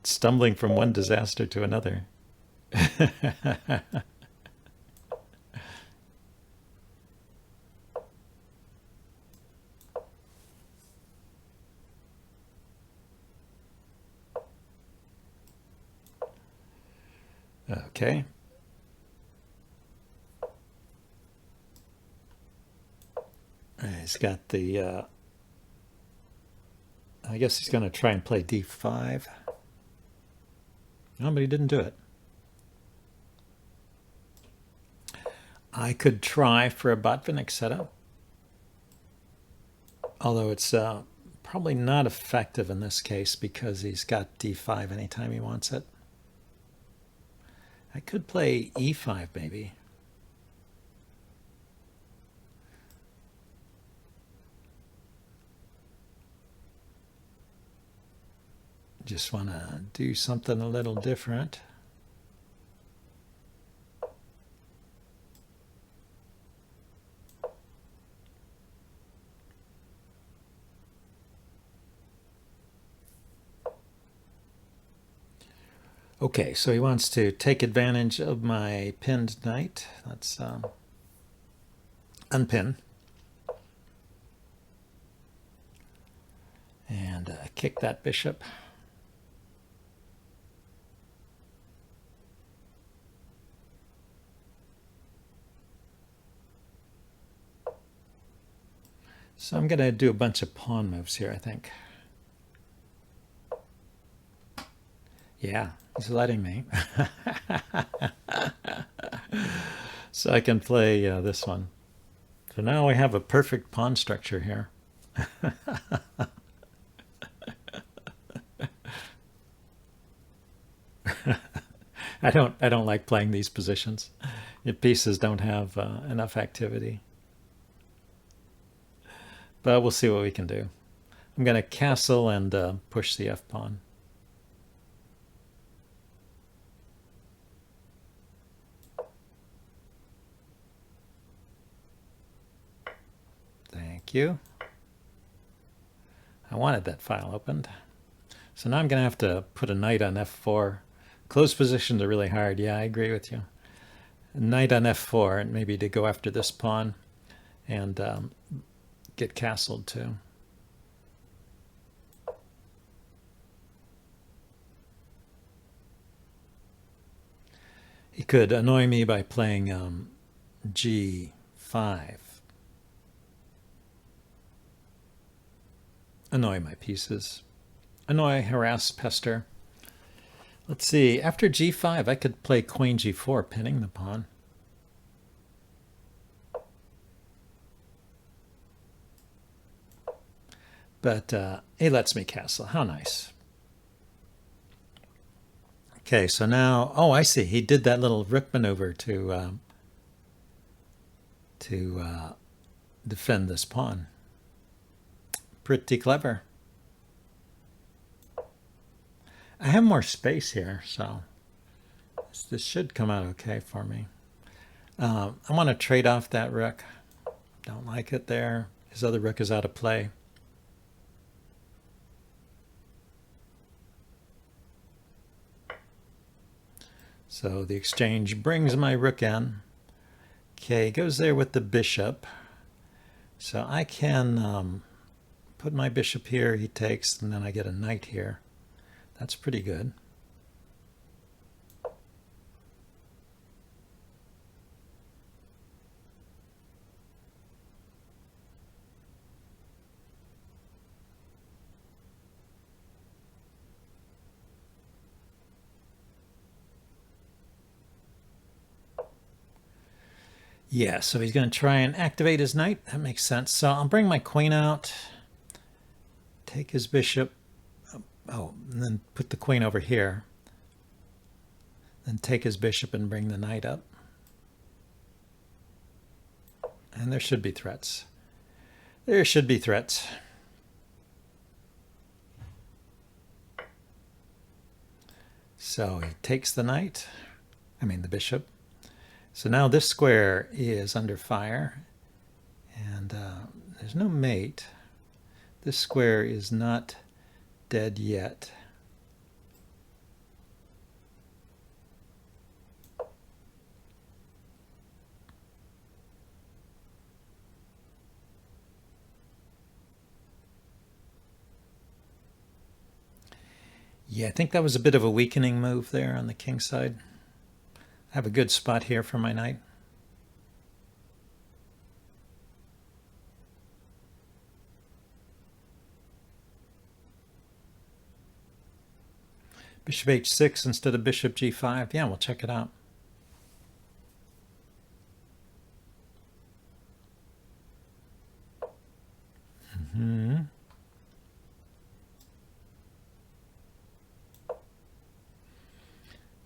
Stumbling from one disaster to another. Okay. He's got the, I guess he's going to try and play d5. No, but he didn't do it. I could try for a Botvinnik setup, although it's probably not effective in this case because he's got d5 anytime he wants it. I could play e5 maybe. Just want to do something a little different. Okay, so he wants to take advantage of my pinned knight. Let's unpin. And kick that bishop. So I'm going to do a bunch of pawn moves here, I think. Yeah, he's letting me. So I can play this one. So now we have a perfect pawn structure here. I don't like playing these positions. Your pieces don't have enough activity. But we'll see what we can do. I'm going to castle and push the f-pawn. Thank you. I wanted that file opened. So now I'm going to have to put a knight on f4. Closed positions are really hard. Yeah, I agree with you. Knight on f4, and maybe to go after this pawn and get castled too. He could annoy me by playing g5. Annoy my pieces. Annoy, harass, pester. Let's see. After g5, I could play queen g4, pinning the pawn. But he lets me castle. How nice. Okay, so now, oh, I see. He did that little rook maneuver to defend this pawn. Pretty clever. I have more space here, so this should come out okay for me. I want to trade off that rook. Don't like it there. His other rook is out of play. So the exchange brings my rook in. Okay, goes there with the bishop. So I can put my bishop here, he takes, and then I get a knight here. That's pretty good. Yeah, so he's going to try and activate his knight. That makes sense. So I'll bring my queen out, take his bishop, oh, and then put the queen over here. Then take his bishop and bring the knight up. And there should be threats. There should be threats. So he takes the knight, the bishop. So now this square is under fire, and there's no mate. This square is not dead yet. Yeah, I think that was a bit of a weakening move there on the king side. I have a good spot here for my knight. Bishop h6 instead of bishop g5. Yeah, we'll check it out.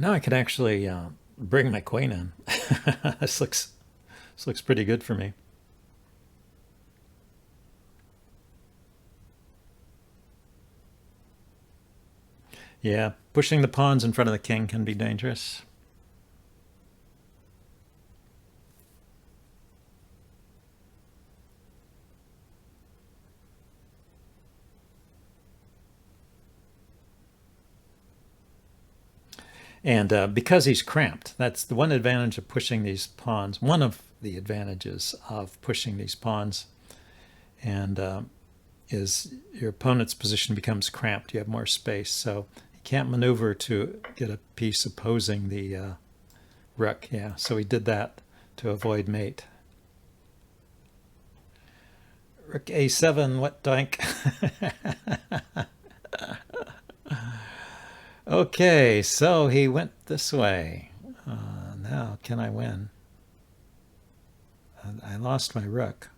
Now I could actually bring my queen in. This looks pretty good for me. Yeah, pushing the pawns in front of the king can be dangerous. And because he's cramped, that's the one advantage of pushing these pawns. One of the advantages of pushing these pawns is your opponent's position becomes cramped. You have more space, so he can't maneuver to get a piece opposing the rook. Yeah, so he did that to avoid mate. Rook a7, what doink? Okay, so he went this way. Now, can I win? I lost my rook.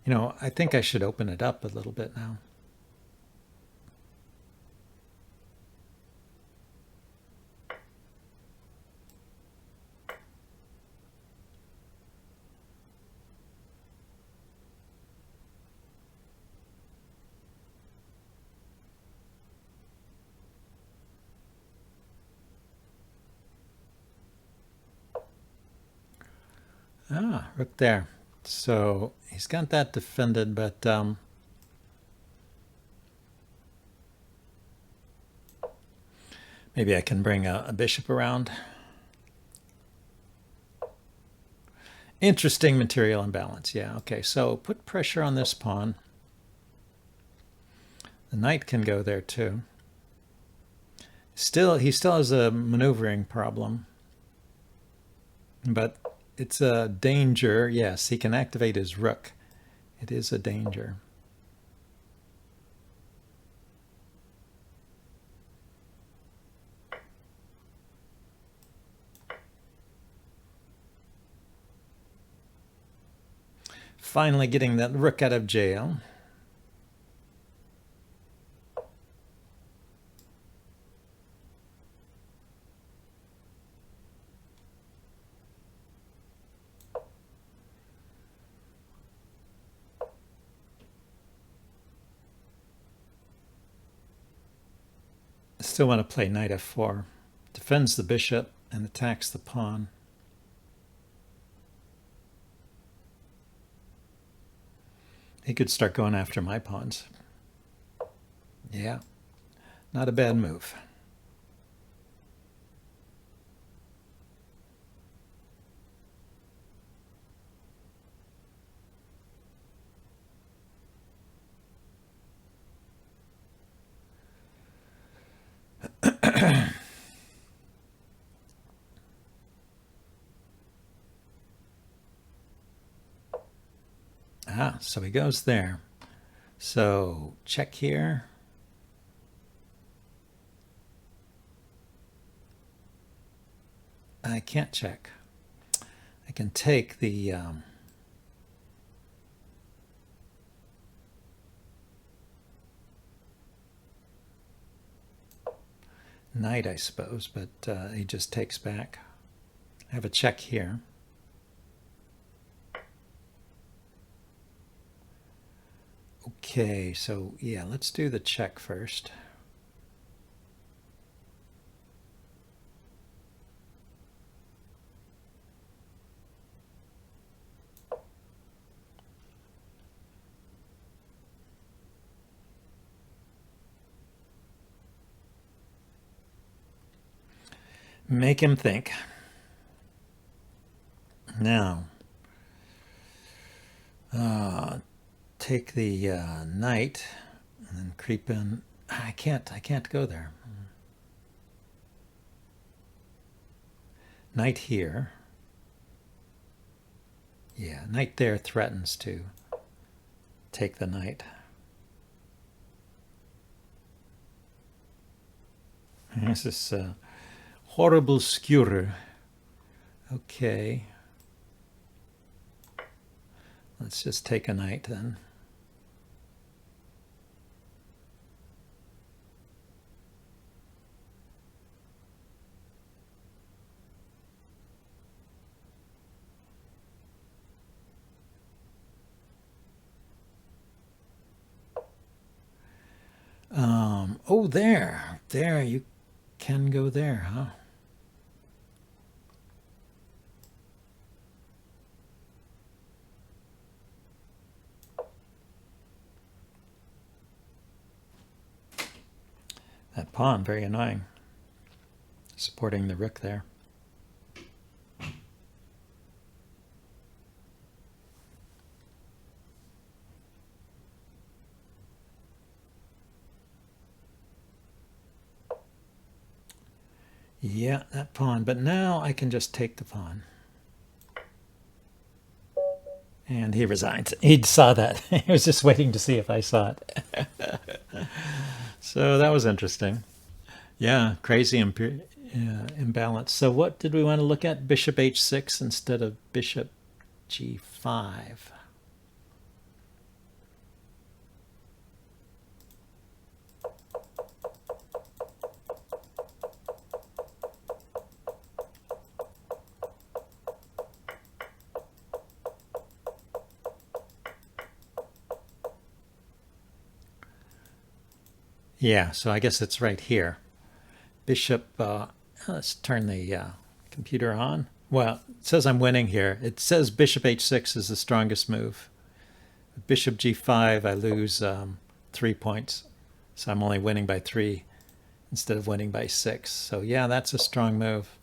You know, I think I should open it up a little bit now. Ah, rook there. So he's got that defended, but maybe I can bring a bishop around. Interesting material imbalance. Yeah, okay. So put pressure on this pawn. The knight can go there too. He still has a maneuvering problem. But it's a danger. Yes, he can activate his rook. It is a danger. Finally getting that rook out of jail. Still want to play knight f4. Defends the bishop and attacks the pawn. He could start going after my pawns. Yeah, not a bad move. So he goes there. So check here. I can't check. I can take the knight, I suppose, but he just takes back. I have a check here. Okay, so yeah, let's do the check first. Make him think. Now, take the knight and then creep in. I can't go there. Knight here. Yeah, knight there threatens to take the knight. This is horrible skewer. Okay. Let's just take a knight then. Oh, there. There, you can go there, huh? That pawn, very annoying. Supporting the rook there. Yeah, that pawn. But now I can just take the pawn. And he resigns. He saw that. He was just waiting to see if I saw it. So that was interesting. Yeah, crazy imbalance. So what did we want to look at? Bishop h6 instead of bishop g5. Yeah, so I guess it's right here. Bishop, let's turn the computer on. Well, it says I'm winning here. It says bishop h6 is the strongest move. Bishop g5, I lose 3 points. So I'm only winning by 3 instead of winning by 6. So yeah, that's a strong move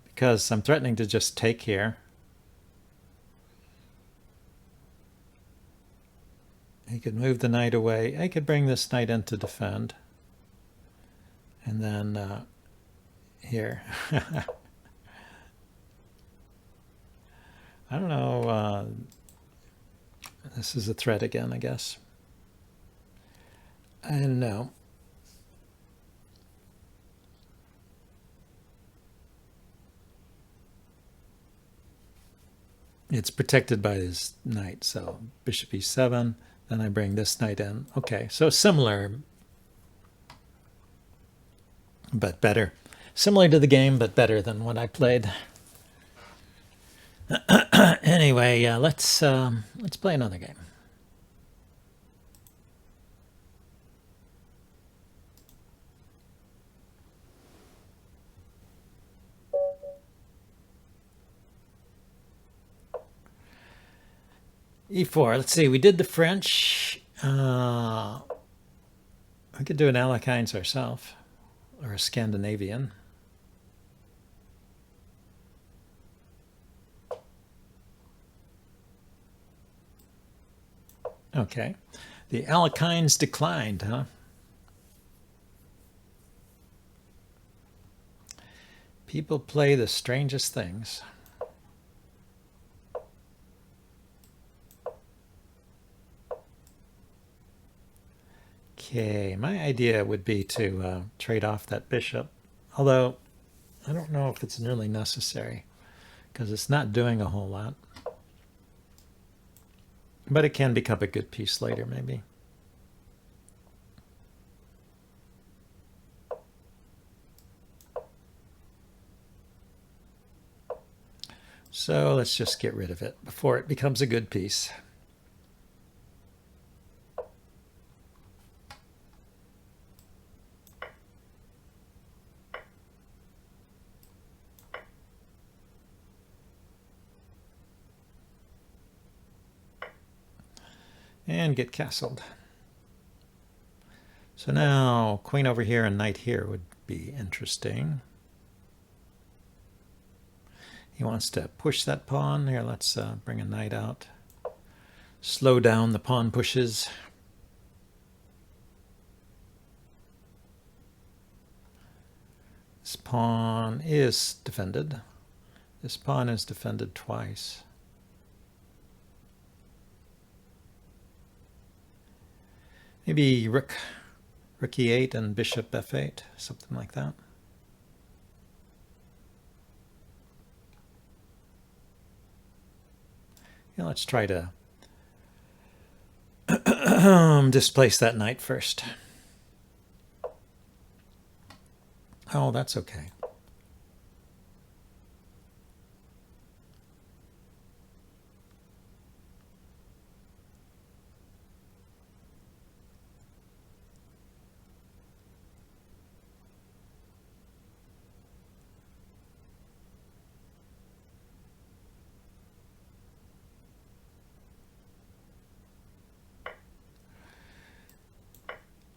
because I'm threatening to just take here. He could move the knight away. I could bring this knight in to defend. And then here. I don't know. This is a threat again, I guess. I don't know. It's protected by this knight, so bishop e7. Then I bring this knight in. Okay, so similar, but better. Similar to the game, but better than what I played. Anyway, let's play another game. E4. Let's see. We did the French. We could do an Alekhines ourselves, or a Scandinavian. Okay. The Alekhines declined, huh? People play the strangest things. Okay, my idea would be to trade off that bishop, although I don't know if it's really necessary because it's not doing a whole lot. But it can become a good piece later, maybe. So let's just get rid of it before it becomes a good piece. And get castled. So now queen over here and knight here would be interesting. He wants to push that pawn. Here, let's bring a knight out. Slow down the pawn pushes. This pawn is defended. This pawn is defended twice. Maybe rook e8 and bishop f8, something like that. Yeah, let's try to displace that knight first. Oh, that's okay.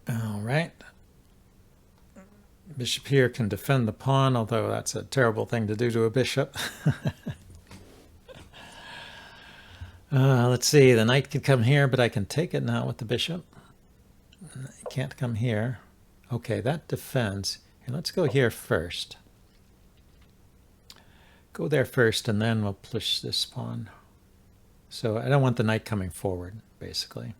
All right. Bishop here can defend the pawn, although that's a terrible thing to do to a bishop. Let's see, the knight can come here, but I can take it now with the bishop. It can't come here. Okay, that defends. Here, let's go here first. Go there first, and then we'll push this pawn. So I don't want the knight coming forward, basically.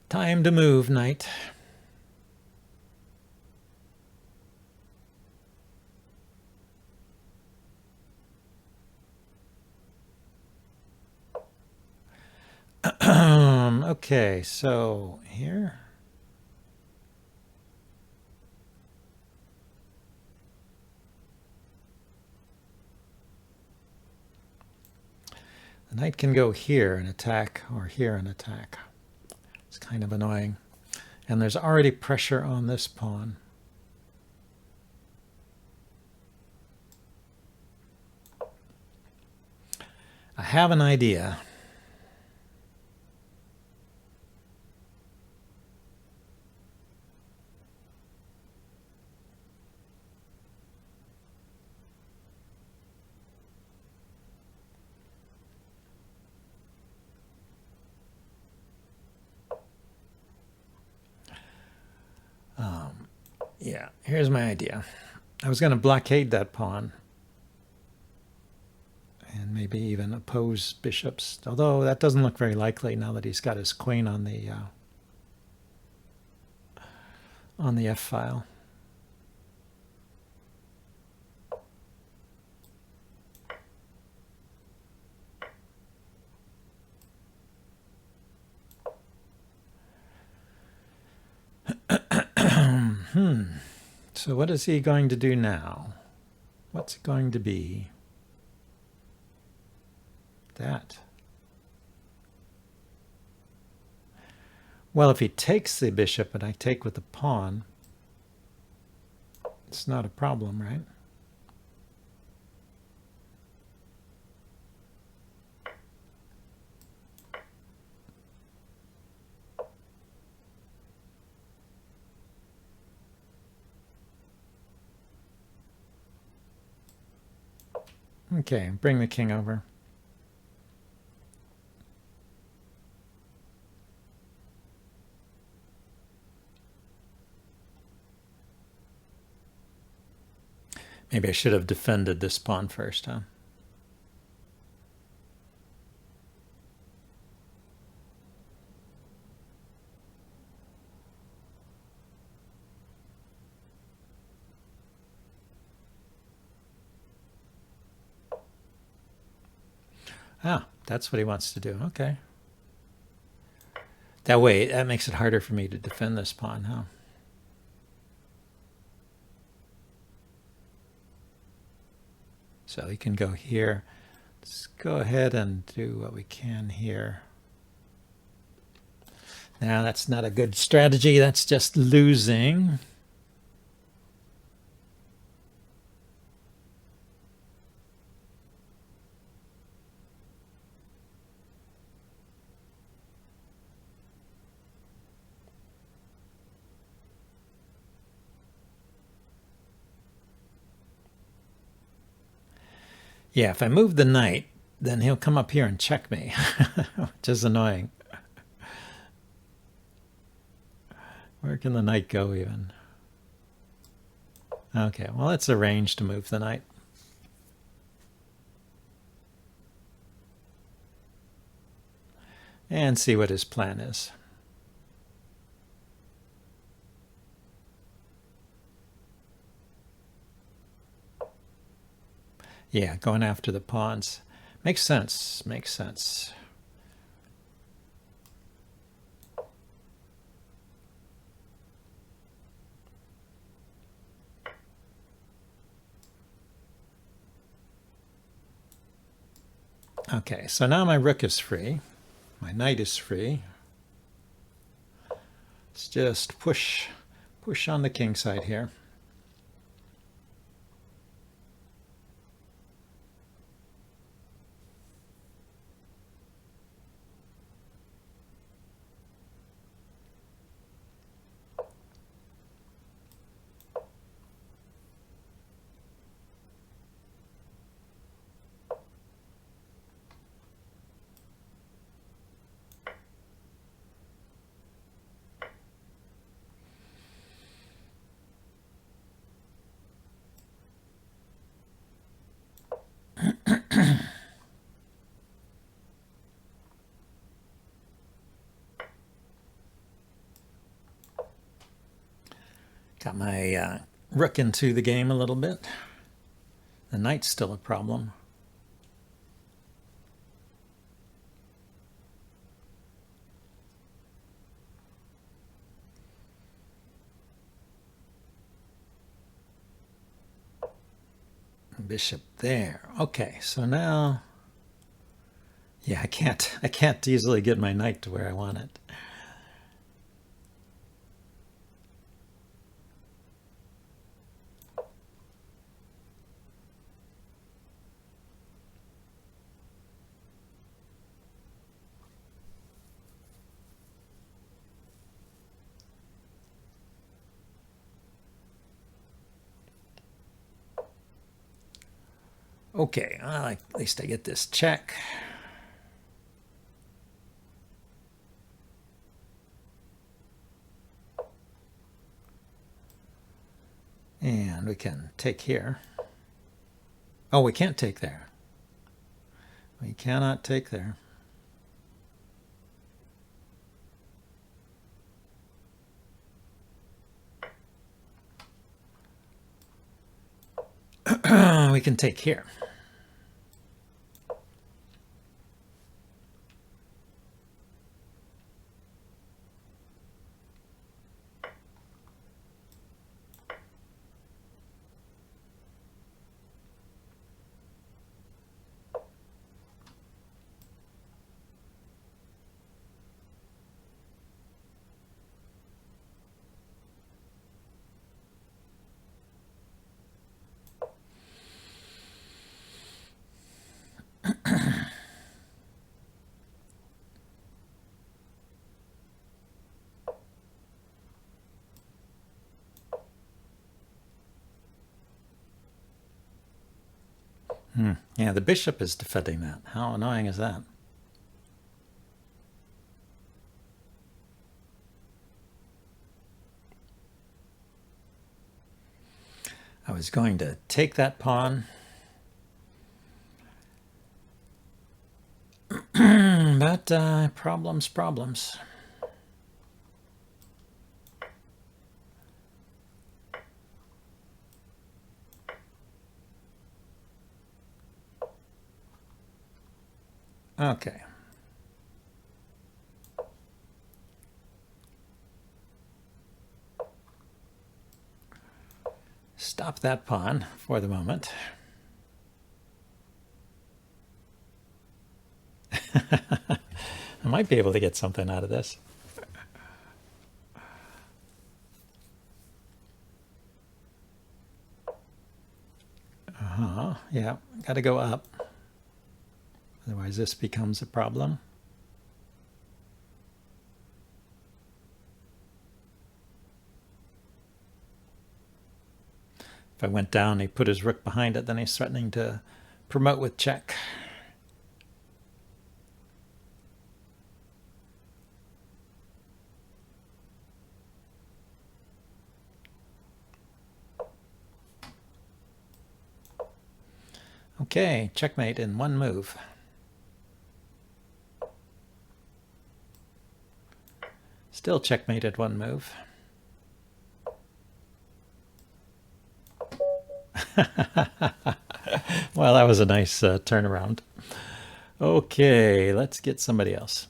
Time to move, knight. Okay, so here. The knight can go here and attack, or here and attack. It's kind of annoying. And there's already pressure on this pawn. I have an idea. Yeah, here's my idea. I was going to blockade that pawn and maybe even oppose bishops, although that doesn't look very likely now that he's got his queen on the F file. So what is he going to do now? What's it going to be? That. Well, if he takes the bishop and I take with the pawn, it's not a problem, right? Okay, bring the king over. Maybe I should have defended this pawn first, huh? Ah, that's what he wants to do. Okay. That way, that makes it harder for me to defend this pawn, huh? So he can go here. Let's go ahead and do what we can here. Now, that's not a good strategy. That's just losing. Yeah, if I move the knight, then he'll come up here and check me, which is annoying. Where can the knight go even? Okay, well, let's arrange to move the knight. And see what his plan is. Yeah, going after the pawns. Makes sense, makes sense. Okay, so now my rook is free. My knight is free. Let's just push on the king side here. Got my rook into the game a little bit. The knight's still a problem. Bishop there. Okay, so now, yeah, I can't easily get my knight to where I want it. Okay, well, at least I get this check. And we can take here. Oh, we can't take there. We cannot take there. We can take here. Yeah, the bishop is defending that. How annoying is that? I was going to take that pawn. But problems. Okay. Stop that pawn for the moment. I might be able to get something out of this. Yeah, got to go up. Otherwise this becomes a problem. If I went down, he put his rook behind it, then he's threatening to promote with check. Okay, checkmate in one move. Still checkmated one move. Well, that was a nice turnaround. Okay, let's get somebody else.